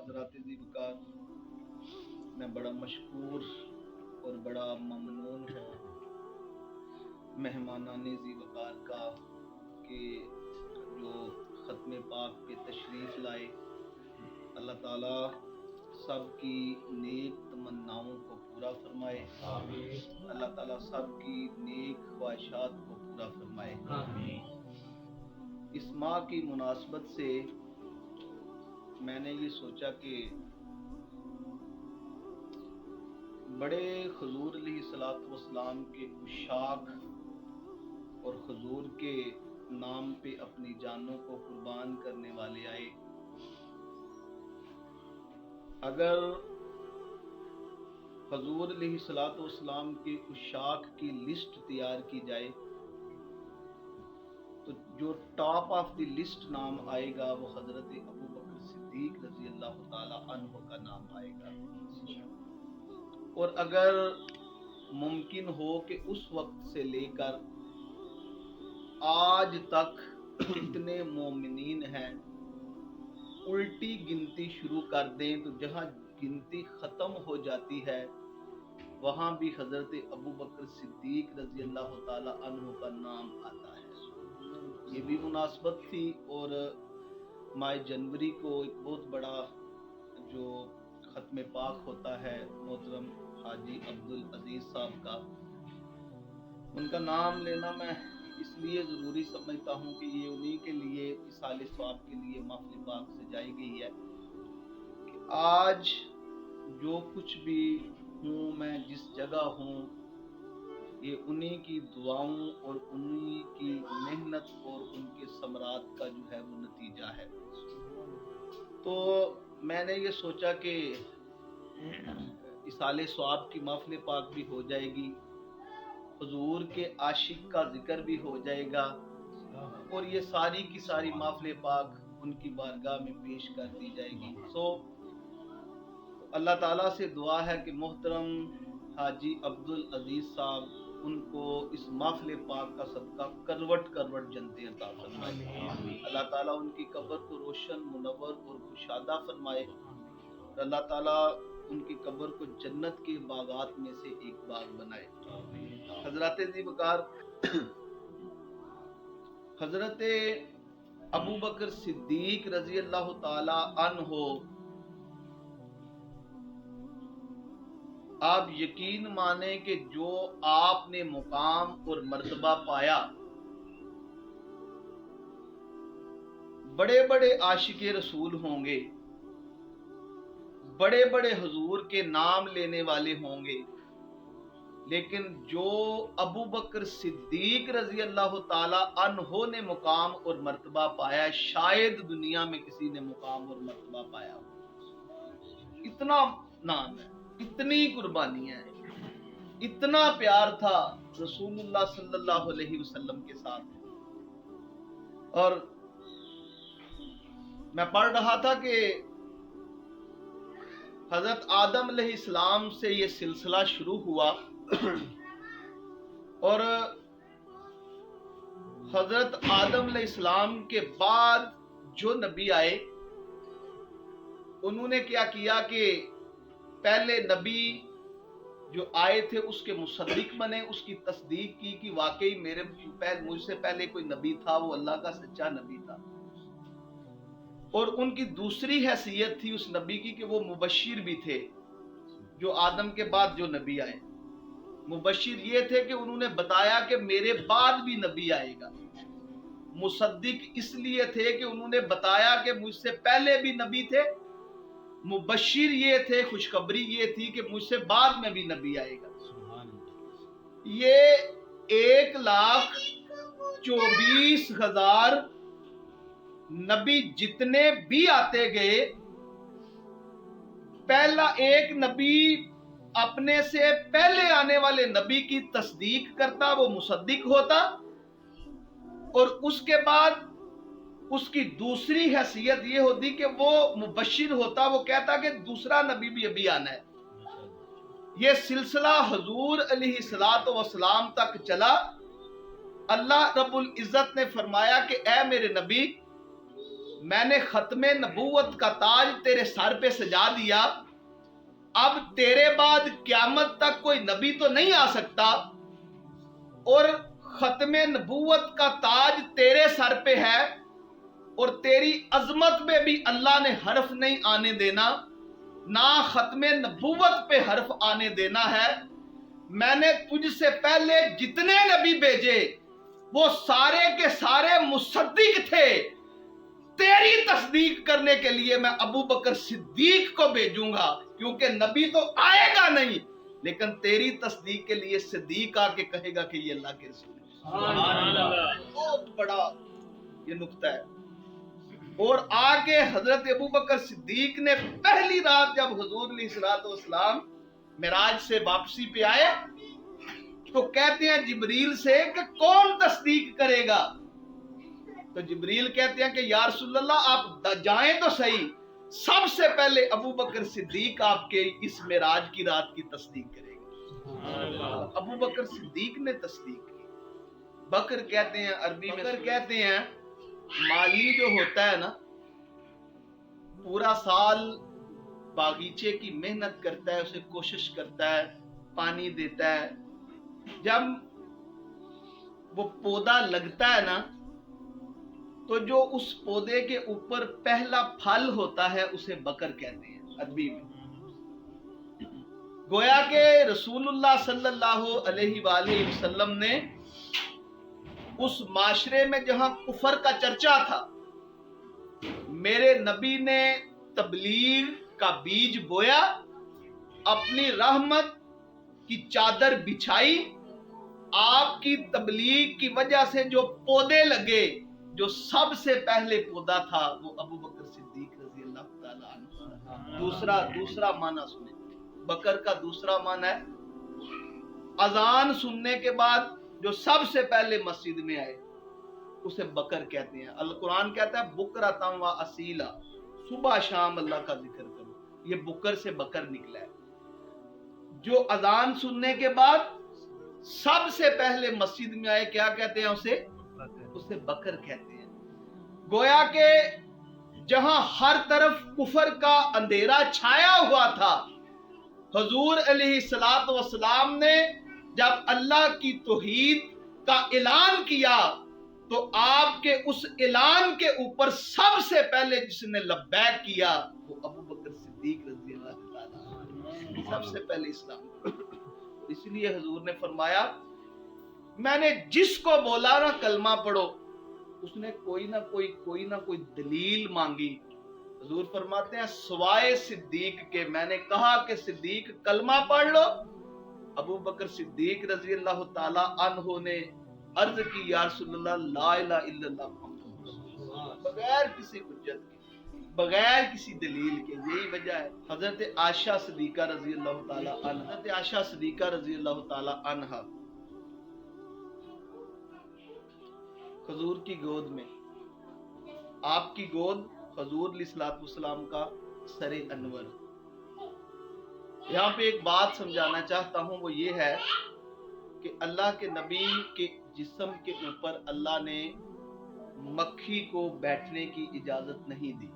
हजरात ज़ी वक़ार, मैं बड़ा मशकूर और बड़ा ममनून हूँ मेहमानाने ज़ी वक़ार का कि जो ख़त्म पाक पे तशरीफ़ लाए। अल्लाह ताला सब की नेक तमन्नाओं को पूरा फरमाए। आमीन। अल्लाह ताला सब की नेक ख्वाहिशात को पूरा फरमाए। आमीन। इस माह की मुनासबत से मैंने ये सोचा कि बड़े हुजूर अलैहिस्सलाम के उशाक और हुजूर के नाम पे अपनी जानों को कुर्बान करने वाले आए। अगर हुजूर अलैहिस्सलाम के उशाक की लिस्ट तैयार की जाए तो जो टॉप ऑफ द लिस्ट नाम आएगा वो हजरत अबू बकर सिद्दीक रजी अल्लाह ताला अन्हु का नाम आएगा। और अगर मुमकिन हो कि उस वक्त से लेकर आज तक कितने मोमिनीन हैं उल्टी गिनती शुरू कर दें तो जहां गिनती खत्म हो जाती है वहां भी हजरत अबू बकर सिद्दीक रजी अल्लाह ताला अन्हु का नाम आता है। ये भी मुनासबत थी। और माह जनवरी को एक बहुत बड़ा जो खत्म पाक होता है मोहतरम हाजी अब्दुल अजीज साहब का, उनका नाम लेना मैं इसलिए ज़रूरी समझता हूँ कि ये उन्हीं के लिए इसाले सवाब के लिए महफिल पाक से जाई गई है कि आज जो कुछ भी हूँ, मैं जिस जगह हूँ, ये उन्हीं की दुआओं और उन्हीं की मेहनत और उनके समरात का जो है वो नतीजा है। तो मैंने ये सोचा कि इसाले सवाब की महफिल पाक भी हो जाएगी, हुजूर के आशिक का जिक्र भी हो जाएगा और ये सारी की सारी महफिल पाक उनकी बारगाह में पेश कर दी जाएगी। अल्लाह ताला से दुआ है कि मोहतरम हाजी अब्दुल अजीज साहब उनको इस महफिल पाक का सदका करवट करवट जन्नतें अता फरमाए। अल्लाह ताला उनकी कब्र को रोशन मुनव्वर और कुशादा फरमाए। अल्लाह ताला उनकी कब्र को जन्नत के बागात में से एक बाग बनाए। हजरत ज़ी वक़ार, हजरत अबू बकर सिद्दीक रजी अल्लाह ताला अन्हो, आप यकीन माने कि जो आपने मुकाम और मर्तबा पाया, बड़े बड़े आशिके रसूल होंगे, बड़े बड़े हुजूर के नाम लेने वाले होंगे, लेकिन जो अबू बकर सिद्दीक रजी अल्लाह ताला अन्हो ने मुकाम और मर्तबा पाया, शायद दुनिया में किसी ने मुकाम और मर्तबा पाया हो। इतना नाम है, इतनी कुर्बानियां हैं, इतना प्यार था रसूलुल्लाह सल्लल्लाहु अलैहि वसल्लम के साथ। और मैं पढ़ रहा था कि हजरत आदम अलैहिस्सलाम से ये सिलसिला शुरू हुआ और हजरत आदम अलैहिस्सलाम के बाद जो नबी आए उन्होंने क्या किया कि पहले नबी जो आए थे उसके मुसद्दिक बने, उसकी तस्दीक की कि वाकई मुझसे पहले कोई नबी था, वो अल्लाह का सच्चा नबी था। और उनकी दूसरी हैसियत थी उस नबी की कि वो मुबश्शिर भी थे। जो आदम के बाद जो नबी आए, मुबश्शिर ये थे कि उन्होंने बताया कि मेरे बाद भी नबी आएगा। मुसद्दिक इसलिए थे कि उन्होंने बताया कि मुझसे पहले भी नबी थे। मुबश्शिर ये थे, खुशखबरी ये थी कि मुझसे बाद में भी नबी आएगा। ये 1,24,000 नबी जितने भी आते गए, पहला एक नबी अपने से पहले आने वाले नबी की तस्दीक करता, वो मुसद्दिक होता, और उसके बाद उसकी दूसरी हैसियत ये होती कि वो मुबश्शिर होता, वो कहता कि दूसरा नबी भी अभी आना है। ये सिलसिला हुजूर अलैहिस्सलातु वस्सलाम तक चला। अल्लाह रब्बुल इज्जत ने फरमाया कि ऐ मेरे नबी, میں نے ختم نبوت کا تاج تیرے سر پہ سجا دیا، اب تیرے بعد قیامت تک کوئی نبی تو نہیں آ سکتا، اور ختم نبوت کا تاج تیرے سر پہ ہے، اور تیری عظمت میں بھی اللہ نے حرف نہیں آنے دینا، نہ ختم نبوت پہ حرف آنے دینا ہے۔ میں نے تجھ سے پہلے جتنے نبی بھیجے وہ سارے کے سارے مصدق تھے، تیری تصدیق کرنے کے لیے میں ابو بکر صدیق کو بھیجوں گا، کیونکہ نبی تو آئے گا نہیں، لیکن تیری تصدیق کے لیے صدیق آ کے کہے گا کہ یہ اللہ کے رسول ہے۔ سبحان اللہ، بہت بڑا یہ نقطہ ہے۔ اور آگے حضرت ابو بکر صدیق نے پہلی رات جب حضور علیہ الصلوۃ والسلام معراج سے واپسی پہ آئے تو کہتے ہیں جبریل سے کہ کون تصدیق کرے گا؟ تو جبریل کہتے ہیں کہ یا رسول اللہ آپ جائیں تو صحیح، سب سے پہلے ابو بکر صدیق آپ کے اس معراج کی رات کی تصدیق کرے گا۔ ابو بکر صدیق نے تصدیق کی۔ بکر کہتے ہیں عربی میں، بکر کہتے ہیں مالی جو ہوتا ہے نا، پورا سال باغیچے کی محنت کرتا ہے، اسے کوشش کرتا ہے، پانی دیتا ہے، جب وہ پودا لگتا ہے نا تو جو اس پودے کے اوپر پہلا پھل ہوتا ہے اسے بکر کہتے ہیں عربی میں۔ گویا کہ رسول اللہ صلی اللہ علیہ وآلہ وسلم نے اس معاشرے میں جہاں کفر کا چرچا تھا، میرے نبی نے تبلیغ کا بیج بویا، اپنی رحمت کی چادر بچھائی، آپ کی تبلیغ کی وجہ سے جو پودے لگے، جو سب سے پہلے پودا تھا وہ ابو بکر صدیق رضی اللہ تعالیٰ عنہ۔ دوسرا معنی سنیں، بکر کا دوسرا معنی ہے اذان سننے کے بعد جو سب سے پہلے مسجد میں آئے اسے بکر کہتے ہیں۔ القرآن کہتا ہے بکرۃ و اصیلا، صبح شام اللہ کا ذکر کرو، یہ بکر سے بکر نکلا ہے۔ جو اذان سننے کے بعد سب سے پہلے مسجد میں آئے کیا کہتے ہیں اسے بکر کہتے ہیں۔ گویا کہ جہاں ہر طرف کفر کا اندھیرا چھایا ہوا تھا، حضور علیہ الصلوۃ والسلام نے جب اللہ کی توحید کا اعلان کیا تو آپ کے اس اعلان کے اوپر سب سے پہلے جس نے لبیک کیا وہ ابو بکر صدیق رضی اللہ تعالیٰ عنہ، سب سے پہلے اسلام۔ اس لیے حضور نے فرمایا میں نے جس کو بولا نا کلمہ پڑھو، اس نے کوئی نہ کوئی دلیل مانگی، حضور فرماتے ہیں سوائے صدیق کے، میں نے کہا کہ صدیق کلمہ پڑھ لو، ابو بکر صدیق رضی اللہ تعالی عنہ نے عرض کی یا رسول اللہ لا الہ الا اللہ محمد رسول اللہ، بغیر کسی حجت کے، بغیر کسی دلیل کے۔ یہی وجہ ہے حضرت عائشہ صدیقہ رضی اللہ تعالی عنہ، حضرت عائشہ صدیقہ رضی اللہ تعالی عنہ حضور کی گود میں، آپ کی گود حضور علیہ الصلوۃ والسلام کا سر انور۔ یہاں پہ ایک بات سمجھانا چاہتا ہوں، وہ یہ ہے کہ اللہ کے نبی کے جسم کے اوپر اللہ نے مکھی کو بیٹھنے کی اجازت نہیں دی،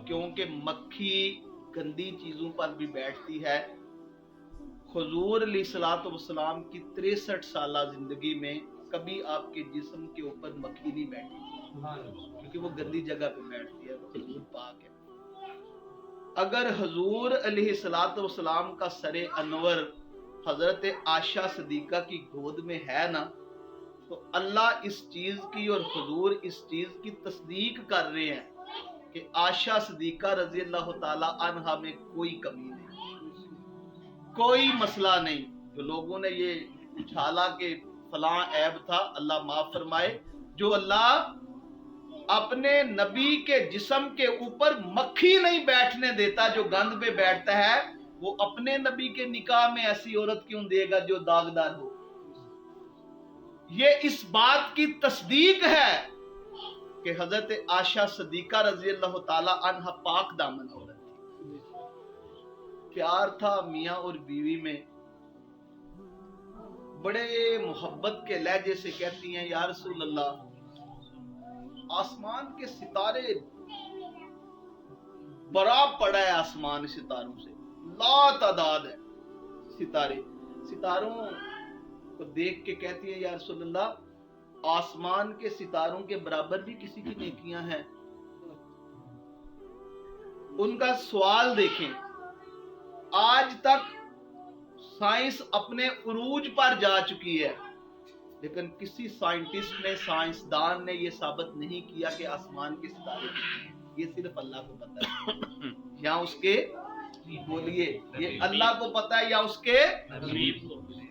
کیونکہ مکھی گندی چیزوں پر بھی بیٹھتی ہے۔ حضور علیہ الصلوۃ والسلام کی 63 سالہ زندگی میں کبھی آپ کے جسم کے اوپر مکھی نہیں بیٹھی، کیونکہ وہ گندی جگہ پہ بیٹھتی ہے، حضور پاک ہے۔ اگر حضور علیہ الصلوۃ والسلام کا سر انور حضرت عائشہ صدیقہ کی گود میں ہے نا، تو اللہ اس چیز کی اور حضور اس چیز کی تصدیق کر رہے ہیں کہ عائشہ صدیقہ رضی اللہ تعالی عنہا میں کوئی کمی نہیں، کوئی مسئلہ نہیں۔ جو لوگوں نے یہ اچھالا کہ فلاں عیب تھا، اللہ معاف فرمائے، جو اللہ اپنے نبی کے جسم کے اوپر مکھی نہیں بیٹھنے دیتا جو گند پہ بیٹھتا ہے، وہ اپنے نبی کے نکاح میں ایسی عورت کیوں دے گا جو داغدار ہو؟ یہ اس بات کی تصدیق ہے کہ حضرت عائشہ صدیقہ رضی اللہ تعالی عنہ پاک دامن عورت تھی، پیار تھا میاں اور بیوی میں، بڑے محبت کے لہجے سے کہتی ہیں یا رسول اللہ आसमान के सितारे बड़ा पड़ा है, आसमान सितारों से लातादाद है सितारे। सितारों को देख के कहती है या रसूल अल्लाह, आसमान के सितारों के बराबर भी किसी की नेकियां हैं? उनका सवाल देखें, आज तक साइंस अपने उरूज पर जा चुकी है, लेकिन किसी साइंटिस्ट ने, साइंसदान ने यह साबित नहीं किया कि आसमान के सितारे, ये सिर्फ अल्लाह को पता है। या उसके, बोलिए, ये अल्लाह को पता है या उसके,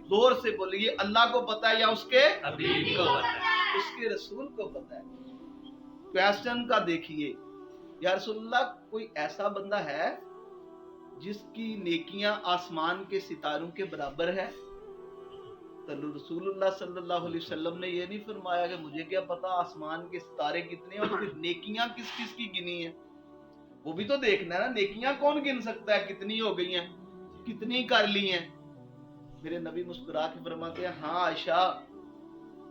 जोर से बोलिए, अल्लाह को पता है या उसके, उसके रसूल को पता है। क्वेश्चन का देखिए, या रसूलुल्लाह, कोई ऐसा बंदा है जिसकी नेकियां आसमान के सितारों के बराबर है? तो रसूलुल्लाह सल्लल्लाहु अलैहि वसल्लम ने ये नहीं फरमाया कि मुझे क्या पता आसमान के सितारे कितने हैं और फिर नेकियां किस किस की गिनी है। वो भी तो देखना है ना, नेकियां कौन गिन सकता है कितनी हो गई हैं, कितनी कर ली हैं। मेरे नबी मुस्कुरा के फरमाते हैं, हाँ आयशा,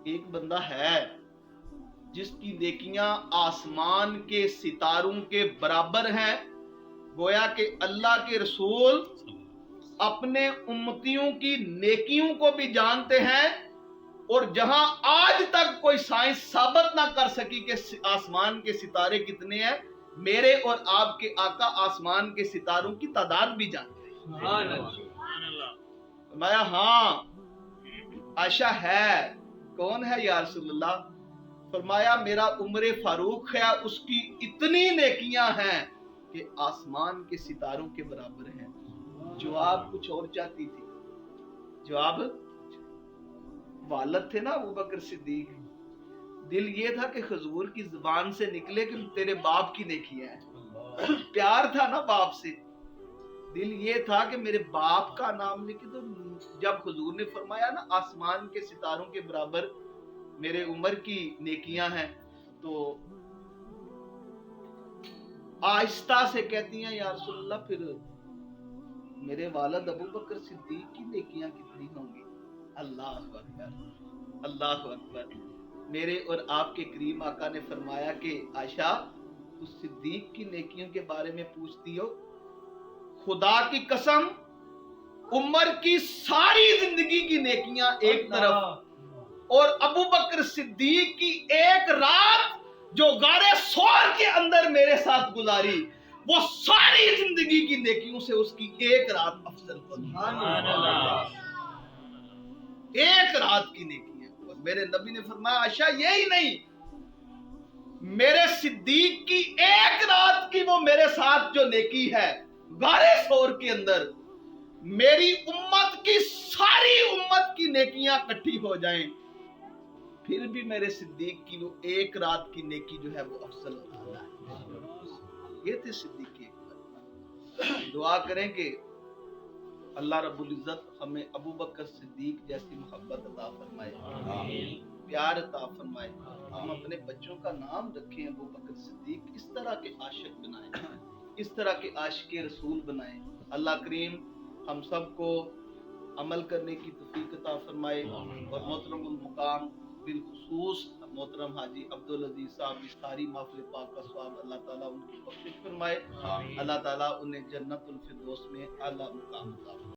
एक बंदा है जिसकी नेकियां आसमान के सितारों के बराबर हैं। गोया कि अल्लाह के रसूल अपने उम्मतियों की नेकियों को भी जानते हैं, और जहां आज तक कोई साइंस साबित ना कर सकी कि आसमान के सितारे कितने हैं, मेरे और आपके आका आसमान के सितारों की तादाद भी जानते हैं। फरमाया हाँ आयशा है। कौन है या रसूलुल्लाह? फरमाया मेरा उम्र फारूक है, उसकी इतनी नेकियां हैं कि आसमान के सितारों के बराबर हैं। जवाब कुछ और चाहती थी, जवाब, वालिद थे ना अबू बकर सिद्दीक, दिल ये था कि हुजूर की जुबान से निकले कि तेरे बाप की नेकियां हैं। प्यार था ना बाप से, दिल ये था कि मेरे बाप का नाम लिखे। तो जब हुजूर ने फरमाया ना आसमान के सितारों के बराबर मेरे उम्र की नेकियां हैं, तो आहिस्ता से कहती हैं या रसूलल्लाह, फिर मेरे वालिद अबू बकर सिद्दीक की नेकियां कितनी होंगी? अल्लाह अकबर, अल्लाह अकबर। मेरे और आपके करीम आका ने फरमाया कि आयशा, तू सिद्दीक की नेकियों के बारे में पूछती हो, खुदा की कसम, उम्र की सारी जिंदगी की नेकियां एक तरफ, और अबू बकर सिद्दीक की एक रात जो गारे सौर के अंदर मेरे साथ गुजारी, वो सारी जिंदगी की नेकियों से उसकी एक रात अफजल होगी। एक रात की नेकी है। और मेरे नबी ने फरमाया आयशा, यही नहीं, मेरे सिद्दीक की एक रात की वो मेरे साथ जो नेकी है गारे सौर के अंदर, मेरी उम्मत की सारी उम्मत की नेकियां इकट्ठी हो जाएं, फिर भी मेरे सिद्दीक की वो एक रात की नेकी जो है वो अफजल होता है। ये थे सिद्दीक की एक। दुआ करें कि अल्लाह रब्बुल इज्जत हमें अबू बकर सिद्दीक जैसी मोहब्बत अता फरमाए, प्यार अता फरमाए। हम अपने बच्चों का नाम रखें अबू बकर सिद्दीक, इस तरह के आशिक बनाएं, इस तरह के आशिक रसूल बनाएं। अल्लाह करीम हम सबको अमल करने की तौफीक अता फरमाए। और मोहतरमुल मुकाम बिलखुसूस मोहतरम हाजी अब्दुल अजीज साहब की सारी महफिल पाक का सवाब अल्लाह ताला उनकी बख्शिश फरमाए। अल्लाह ताला उन्हें जन्नतुल फिरदौस में आला मुकाम अता फरमाए।